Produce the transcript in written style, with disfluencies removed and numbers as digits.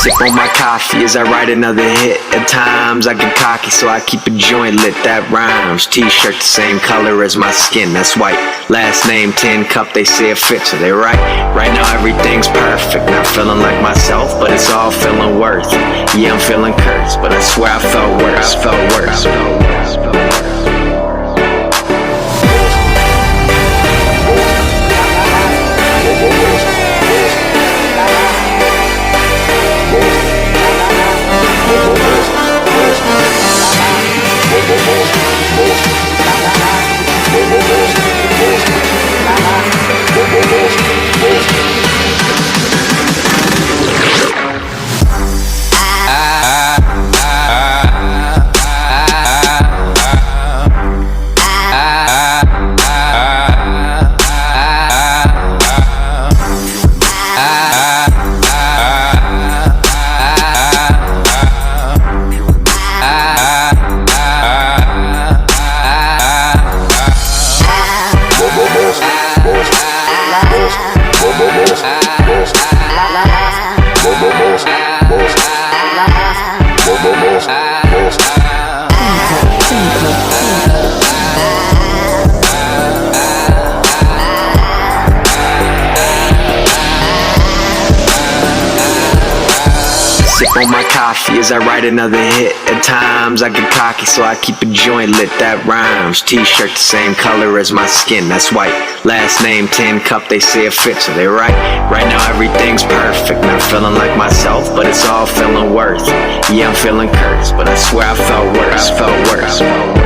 Sip on my coffee as I write another hit. At times I get cocky, so I keep a joint lit. That rhymes. T-shirt the same color as my skin, that's white. Last name 10 cup, they say it fits, so they right. Right now everything's perfect, not feeling like myself, but it's all feeling worth. Yeah, I'm feeling cursed, but I swear I felt worse. I felt worse. Sip on my coffee as I write another hit. At times I get cocky, so I keep a joint lit. That rhymes. T-shirt the same color as my skin, that's white. Last name 10 cup, they say it fits, so they right. Right now everything's perfect, not feeling like myself, but it's all feeling worth. Yeah, I'm feeling cursed, but I swear I felt worse. I felt worse.